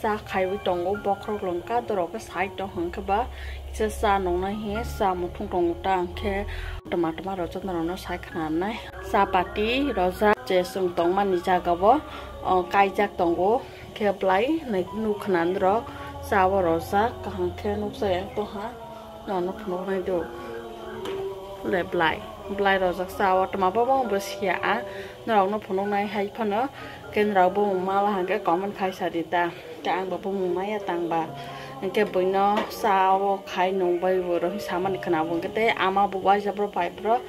sa khai với trồng gỗ bọc rồi lòng cá tôi cái sải trong hứng cái bá sẽ sa nông này hết sa một thùng trồng trang khe tomato rồi cho nó sải khả năng này sa pati rồi ra chế sung tông mà nịt cái bó cay chắc trồng gỗ khe play này nu khả năng rồi sa vào rồi ra cái hàng khe nu sẽ to ha nó phun này được để play rồi ra sa tomato bông bớt xỉa nó phun này hay phun nữa cái rau bông mà là hàng cái con mình khai xài đi ta cái ăn bông máy tăng bà cái bữa nó sao khai nông bay vừa rồi sao mình khả năng cái té ama bùa bay ra bờ phải bờ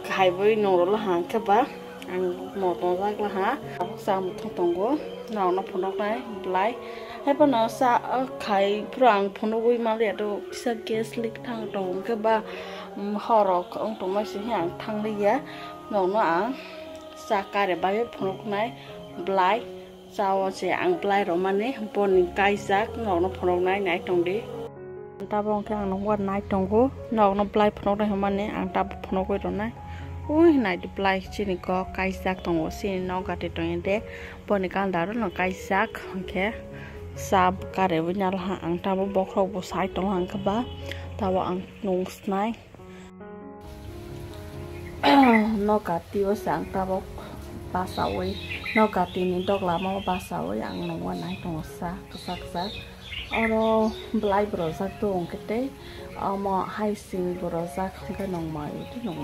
khai với nông rồi là hàng cái bá ăn một tuần rác là hả sao một tuần quá nó phun này lại hay bữa nó sao khai prang phun vui mà để đồ sẽ get slick thang đồ cái ba họ rồi ông tụi mình sẽ hàng thang đi á nó à sa cài để bay phun này lại sao sẽ ăn lại rồi mà nè bồn cay rác nó phun này trong đi ta bong cái ăn nó quên này trong cố nó lại phun này mà nè ăn ta phun cái rồi này ui này đi lại chỉ nên có cay rác trong cố xin nó cái trong đấy bồn cái ăn đó nó cay rác ok sao cài để với nhau là ăn ta bóc khâu bóc sải trong hàng các bác ta bảo ăn nung này nó cả tiêu sáng ta bóc ba sáu ấy nó cả tiền nên đọc là mau ba sáu ấy ăn nông quan này trong xa nó lại bờ ra tuồng cái đấy mà hay xin bờ ra không cái nông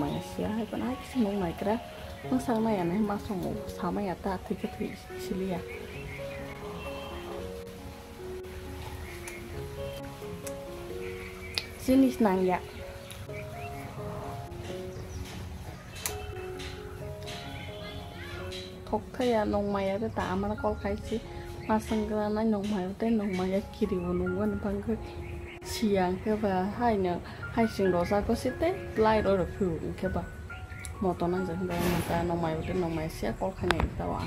mày xía hay còn ai xin nông mày cái đó không sáng này anh mà xong sáng mai ta thì cái thủy xí lia xin đi nàng ya thấy nông mày ở ta mà nó có cái gì mà sang cái này nông mày ở nông mày kia đi vào nông quan bằng cái xiang cái và hai sinh đồ ra có xí tết lại rồi được phiêu cái bà một tuần anh dẫn ra người ta nông mày ở nông mày sẽ có cái này tao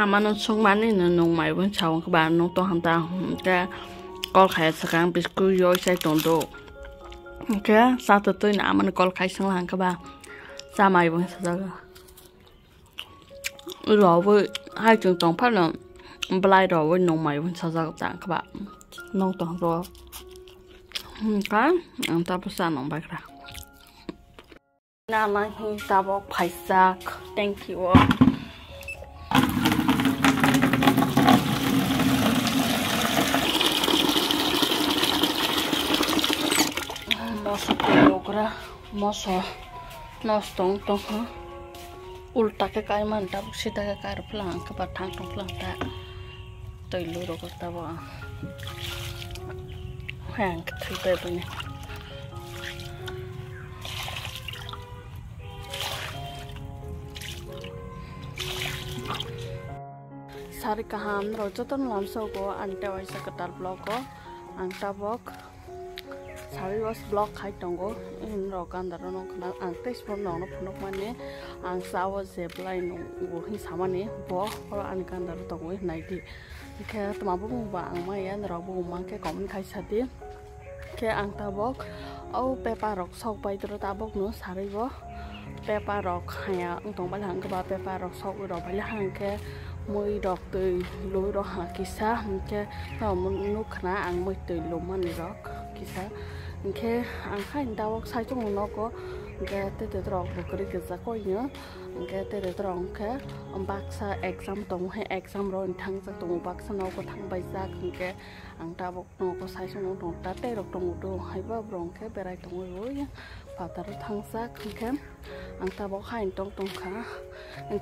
mà nó sống bán này là nông mày vẫn chào các bạn nông tuần hàng ta cái có cái sáng biscuit rồi sẽ trộn đồ cái sao từ tôi nãy mà nó có cái sáng hàng các bạn sao mày vẫn sao rồi với hai trường tổng phát là play rồi với nông mày vẫn sao ra các bạn nông toàn rồi cái anh ta bắt sang nông bạc ra nào là hình ta bóc phải sạc thank you masa program masa nostong tong ha ulta cái cái mà ta bức xịt cái cái phẳng cái bát thang trong phẳng ta tới lúa rồi các ta vào hàng cái thứ tới bên này सारे कहाम रोज तो नाम सो को अंटे वैसा कतार ब्लॉग को अंटा ब्लॉग सारे बस ब्लॉग खाई टंगो इन रोकान दारो नो खना अंटे स्पोर्ट नो फनक माने आं साव जेब्लाय नो वो हि सामाने बो और अनकान दारो टंगो नाइदि के तमाबो बुंबा आं माया नराबो मा के कमेन्ट खाई सादि के आं ताबक औ पेपर रक सक बाय दरो ताबक नो सारे बो पेपर रक हाया अंतों बाल हां के बा पेपर रक सक रो बाल हां के môi đọt từ lối đó hả kỳ sa cái nó muốn nút khá ăn môi từ lùm ăn đó kỳ sa cái ăn khai người ta sai trong nó có cái tê tê tròn một cái cái giá coi nhớ cái tê tê tròn cái ông bác sa exam tổng hay exam rồi thằng sa tổng bác sa nó có thằng bay ra cái ăn ta bọc nó có sai trong nó ta tê được trong một đồ hay bao rong cái bề này tổng rồi nhá và ta thằng sa cái ăn ta bọc hai trong khá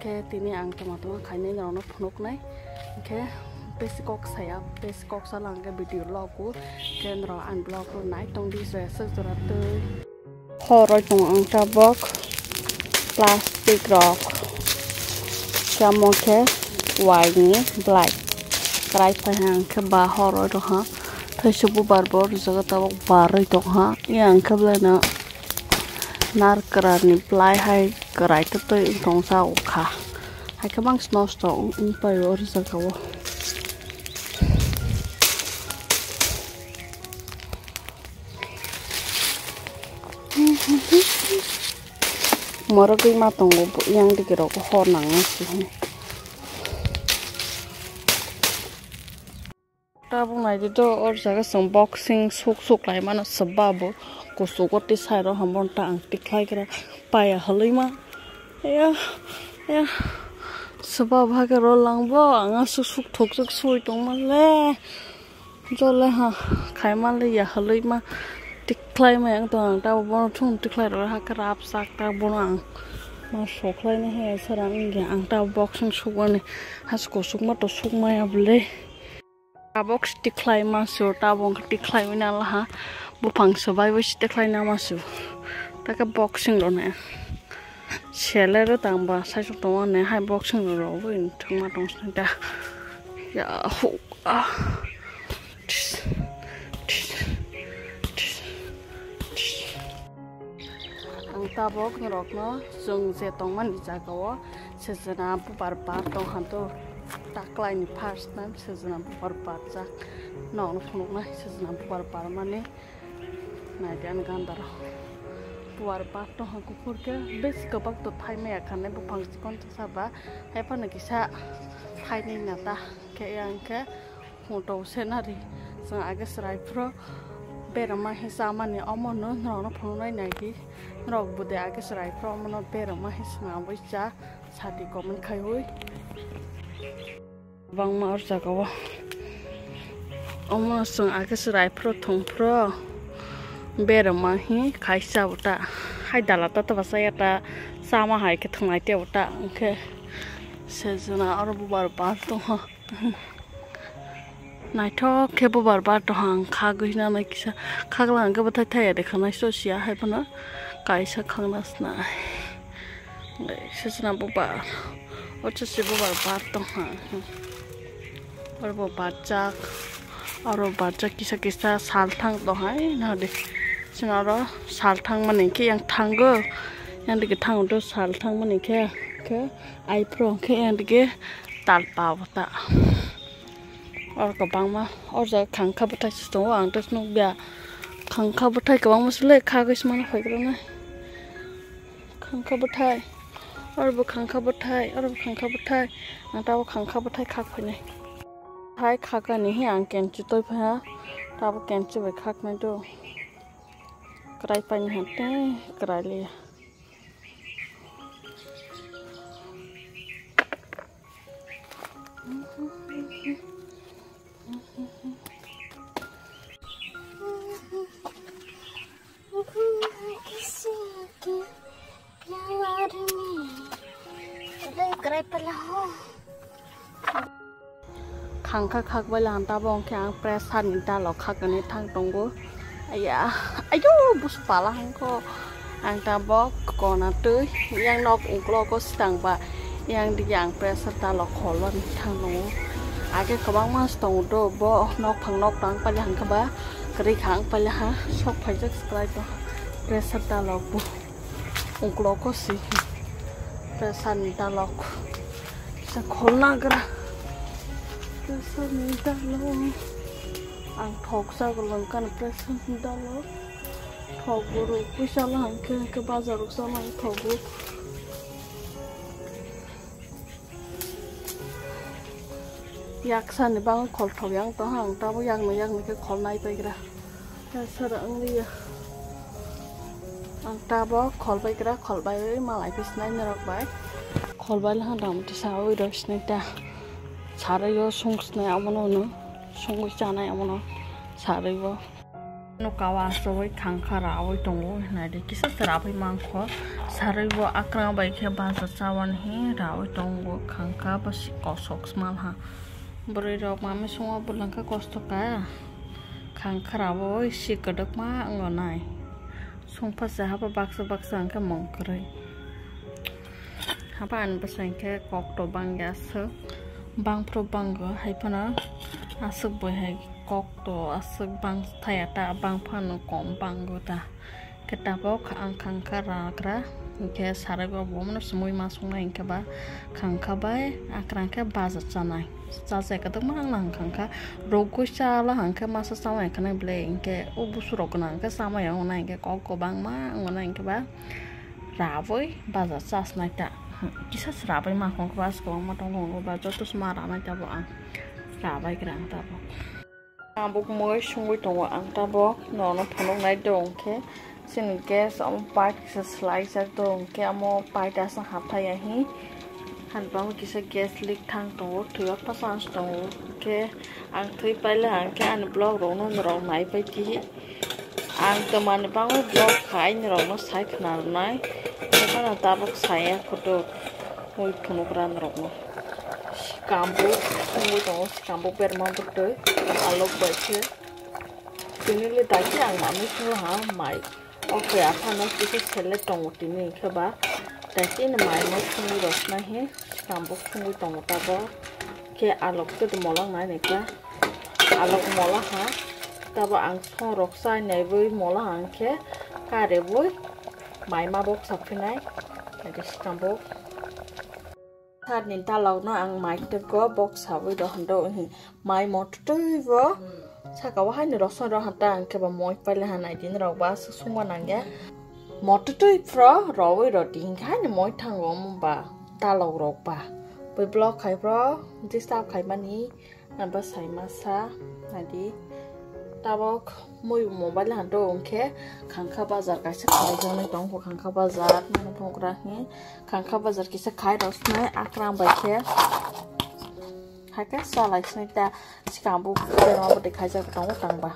cái tin này ăn ta mà tụi khai này nó phun này cái basic saya basic salang cái video log của cái nó ăn blog rồi nãy trong đi rồi sức rồi tới họ rồi trong ăn ta bọc plastic rock camo cái white nhé black cái phải hàng cái ba họ rồi đó hả thấy số barbo rồi ta bọc bar rồi đó hả yang cái bên nó nar kerani play hay kerai itu tong sao kah hay cái băng snowstorm phải rồi sao kawo moro cái mà tong yang dikira ko honang sih tabung này thì cho ở cái sòng boxing suk lại mà nó sập babo cô số có tí sai đó hầm bọn tặng tí khai cái bài à hơi mà sập babo cái rồi lăng bo ngã suk thuộc xuôi tung mà lẽ cho lẽ ha khai mà lẽ ya hơi mà tí khai mà yang tuang tao bọn chung tí khai rồi ha cái rap sak tao bọn ang mà số khai này hay sao đang nghe ang tao boxing suk này ha cô suk mà to suk mà ya bলে box decline masuk tabung decline mana lah ha bupang survive decline nama masuk tak boxing lo ne seller tu tambah saya contoh ne hai boxing lo win cuma dong sudah ya hu ang tabok ngerok no jung zetong man dijaga sejana bar tong hantu tak lain first time season apa cak nong nong na season apa mana nah dia angkandar apa toh aku kurke bes kebak tu thai me akan ne bupang sikon saba apa nak kisah thai ni nata kayak yang ke hoto senari sang agak serai pro berama hisama ni omon no nong phonai nagi nong bude agak serai pro omon berama hisama wisa sadi komen khai hui bang ma orja kawa omon sang agak serai pro thong pro berama hi kaisa uta hai dalata ta basaya ta sama hai ke thangai te uta ke sejuna or bubar ba to nai tho ke bubar ba to hang kha guina na kisa khaglang ga bathai thai de khana so sia hai phana kaisa khangnas na sejuna bubar ocha se bubar ba to ha or bubar chak और बाजा किसा किसा साल थांग तो है ना दे सिंगारो साल थांग मने के yang थांगो yang dige थांग तो साल थांग मने के आई प्रो के yang dige ताल पावता और कबांग मा और जा खांखा बथाय तो आं तो नु बिया खांखा बथाय कबांग मसले खागस मान फैग्रो ना खांखा बथाय और बो खांखा बथाय आंता बो खांखा बथाय खाक फैनाय hai khaka ni hi ang ken chu toi pha ta ba ken chu bai khak nai do krai pa ni hate krai le krai pa la ho khangkha khak bai lan ta bong khang press han ta lo khak ni thang tonggo aya ayo bus pala hang ko ang ta bok ko na tui yang nok ungklo ko stang ba yang di yang press ta lo kholon thang no age ko bang ma stong do bo nok phang nok tang pa yang ka ba kri khang pa la ha sok phai jak subscribe to press ta lo bu ungklo ko si press han ta lo sa kholna gra Present dalo, ang thok sa galang kan present dalo, thok guru bisa lah ke bazar uksa lang thok guru. Yak san ni bang khol thok yang to hang ta bo yang ni ke khol nai pai gra. Ta sara ang li ang ta bo khol pai gra khol bai malai pis nai narak bai. Khol bai la dam ti sa oi ros nai ta. 사르요 송스네 아무노노 송고 있잖아요 아무노 사르요 노카와서 왜 강카라 왜 동고 나리 기사스라 왜 많고 사르요 아크라 바이케 바사 사원 해 라왜 동고 강카 바시 거속스말하 브레로 마메 송어 불랑카 코스토카 강카라 왜 시거덕마 응어나이 송파사 하바 박사 안카 멍크레 하바 안 바상케 kokto bangyasa bang pro banggo hai pana asuk boy hai kok to asuk bang thaya ta bang phano kom banggo ta keta bo khang khang kara kra ke sare go bomno smui ma sunga inka ba khangkha bai akran ke baza chanai cha se ka tok mang lang khangkha rogo cha la hangkha ma sa sama kana ble inke obusu rokna ka sama ya ona inke kok ko bang ma ona inke ba ra voi baza chas nai ta kisah serapai mah kong kelas kong matong kong baca terus marah macam apa rapai kerang apa Bốc mới xung quanh tổng ăn ta bốc nó phần lúc này đồng cái xin cái xong bài cái slide ra đồng cái amo bài đã sang hấp thay ấy hàn bóng cái gas leak thang tổng thứ phát sáng tổng cái ăn thấy bài là cái ăn blog rồi nó rồi này bài gì ăn tầm ăn bóng blog khai rồi nó sai khả năng này cái là ta bốc sai có được muy phần lúc ran rồi Kambu, semua itu kambu permont itu, alok baca. Ini le tadi yang mami semua mai. Oke, apa nak kita select tong ini keba. Tadi ni mai mau semua rosna he, kambu semua tong tabo. Ke alok tu molang nai nekla. Alok molang ha. Tabo angson roksa nai boy molang angke. Kare boy. Mai mabok sapi nai. Jadi kambu. Thật nên ta lâu nó ăn mãi được có bọc xào với đồ hành đồ thì mãi một chút vỡ sao cậu hay nữa đó xong đó hành ta ăn cái bà mồi phải là hành này đến rồi bà sẽ xung quanh ăn nhé một chút vỡ rồi với đồ tiền khá là mỗi thằng gồm bà ta lâu rồi bà với blog khai vỡ chỉ sao khai bán ý ăn bà xài masa này đi ta bọc môi một bài là hành đồ ok khang khá bazar cái sẽ khai cho nên tổng của khang khá bazar nó phong ra nhé khang khá bazar cái sẽ khai đó này akram bài kia hai cái sao lại này ta chỉ cảm bụng để nó để khai cho tổng của tăng bà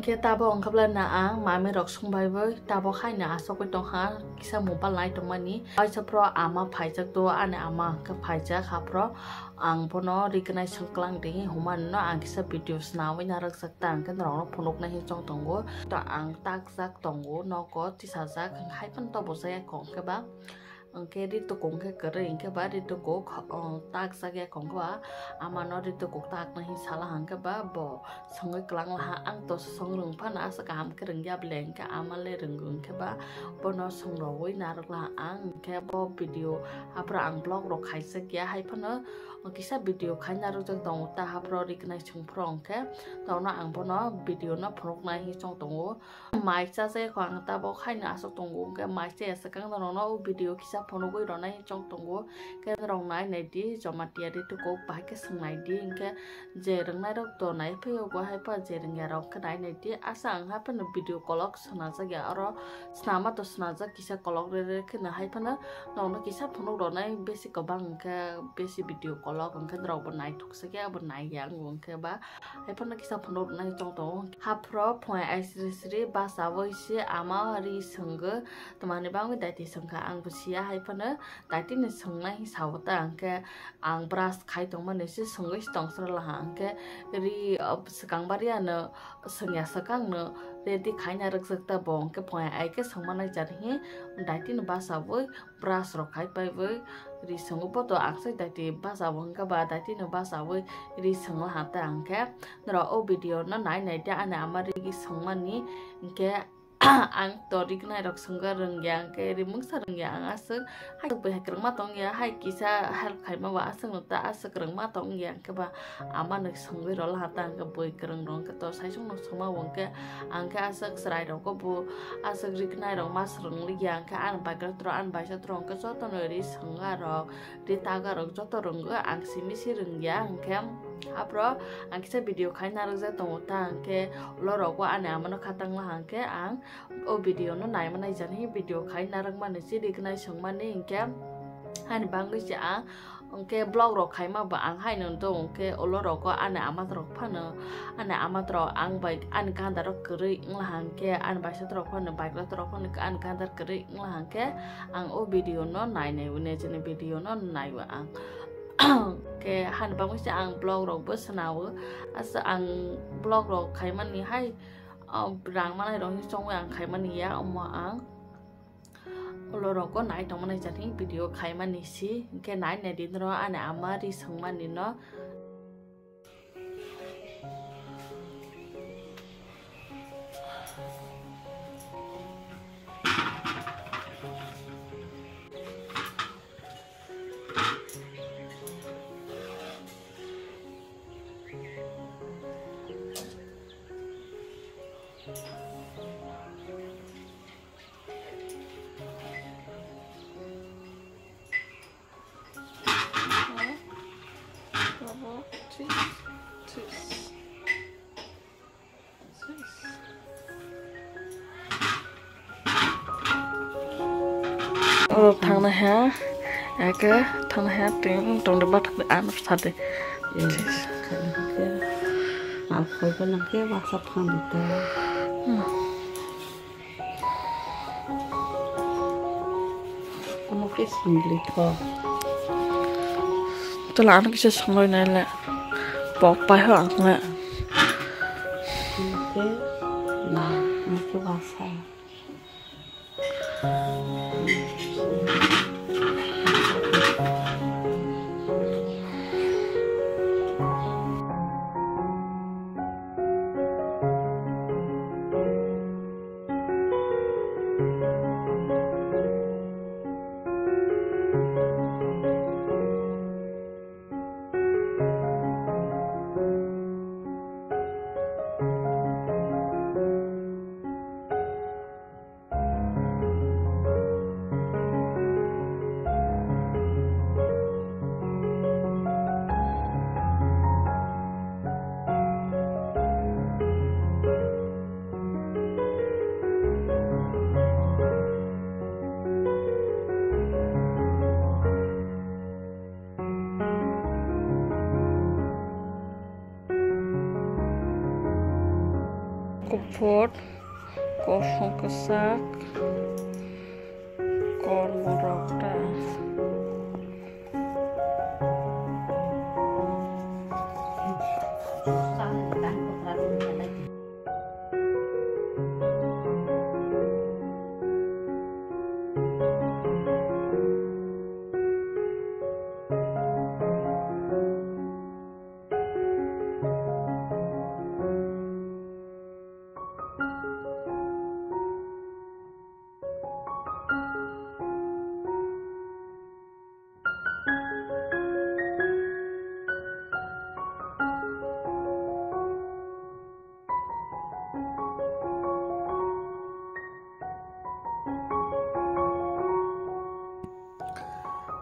Khi ta bảo ông lên là mà mới đọc xong bài với ta bảo khai nè sau cái đó ha sao muốn bắt lại trong này ai sẽ pro ama phải chắc tôi anh ama cái phải chắc ha pro ang po nó đi cái này sang klang đi hôm anh nó ang cái video nào với nhà rất sắc tàng cái nó phun lúc này trong tổng của ta ang tác giác tổng của nó có thì sao giác hai phần to bộ xeของcác bác cái đi tôi cũng cái cái cái bác đi tôi cũng tác ra cáiของcác ama nó đi tôi cũng tác này salah hàng các bác bỏ xong cái klang là ăn tôi xong rừng phát nã sắc ham cái rừng giáp lẹn cái ama lên rừng các bác bỏ nó xong rồi với nã rất là ăn cái bỏ video apa ang blog rồi khai sắc cái hai phần nữa kisah video khai nã rồi trong tổng ta hấp rồi đi cái này chung prong cái tao nó ăn bỏ nó video nó prong này trong tổng mai cha sẽ khoảng ta bỏ khai nã sau tổng cái mai sẽ sẽ căng nó video kisah phone của nó này trong tổng cái rong này đi cho mặt tiền đi tôi có bài cái sừng này đi cái giờ rong này đâu tổ này phải có hay phải giờ rong rong cái này đi asang hay phải video call sana saja aro selama tu sana saja kisah call re cái này hay phải nó kisah phone đó này basic cái bang cái basic video call cái rong bên này thuộc saja bên này dạng nguồn cái ba hay phải kisah phone đó này trong tổ hapro point accessory bahasa voice ama ri sengge teman bang với đại thì sengka ang besia hay phải đại thì này seng này sao ta cái ang brush khai tông mà này sẽ seng cái tông sơ là hàng cái ri sekarang baria nè seng ya sekarang nè để đi khai nhà được ta bong cái point ai cái seng mà này chả thế đại thì nó bahasa với brush rồi khai bay với ri seng có to ang sẽ đại thì bahasa bong cái ba đại thì nó bahasa với ri seng là hàng ta ang cái rồi video nó này dia ana amari cái seng mà ní cái ang tori cái này đọc xong cái rừng vàng cái đi muốn sao rừng vàng asal hai cái bề kereng matong ya hai kisah hal khai mà asal người ta asal kereng matong vàng cái bà ama được xong cái đó là tang cái bề kereng dong cái to sai xuống nó xong mà vòng cái ang cái asal serai dong có bu asal cái này dong mas rừng li vàng cái ăn bài cái tro ăn bài sao tro cái số to nơi đi xong cái rồi đi ta cái rồi số to rừng cái ang si rừng vàng cái apro ang kisah video khai na ra tong ta cái lo ro qua anh ama nó khatang là hàng cái ang video nó này mà này dẫn hi video khai na rang mà này chỉ đi cái này xong mà này cái hai bang cái chả cái blog rồi khai mà bạn hai nữa tong cái lo ro qua anh ama tro pha nữa anh ama tro ang bài anh kan dar kri là hàng cái anh bài sẽ tro pha nữa bài là tro pha nữa anh kan dar kri là hàng cái ang video nó này này trên video nó này và ang cái han bang cái ang blog rồi bớt nào asa ang blog rồi khai mà ni hay rang mà này rồi trong ang khai mà ni ya ông mà ang lo rồi có nãy trong này chặt video khai mà ni si cái nãy này đi rồi anh ama đi sang mà ni nó thằng này hả? Cái thằng này hả tiếng trong đó bắt được ăn thật đấy. Khơi cái năng kia và sắp hàng được thôi. Một cái sừng lì thò. Tôi làm cái sừng lì này là bọc bài hoảng nè. Cái là một cái và sa. Cupot, kosong kesak, kol morokta.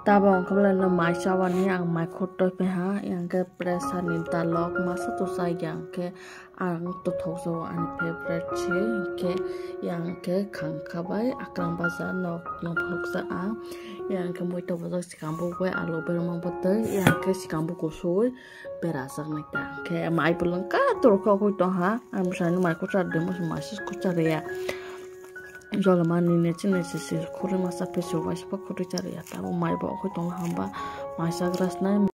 Tabang kemudian mai cawan yang mai kotor peh yang ke presa ninta log masa tu sayang ke ang tu thoso an favorite ke yang ke kangkabai akram bazar nok sa yang ke moi tu bazar sikambu gue alo bermang betul yang ke sikambu kosoi berasak nita ke mai pulang ka tu kau tu am misalnya mai kotor demo masih kotor ya. Jual mana ni cina sih, kuri masa pesu, wajib kuri cari ya. Tahu mai bawa kau tolong hamba, masa keras nai.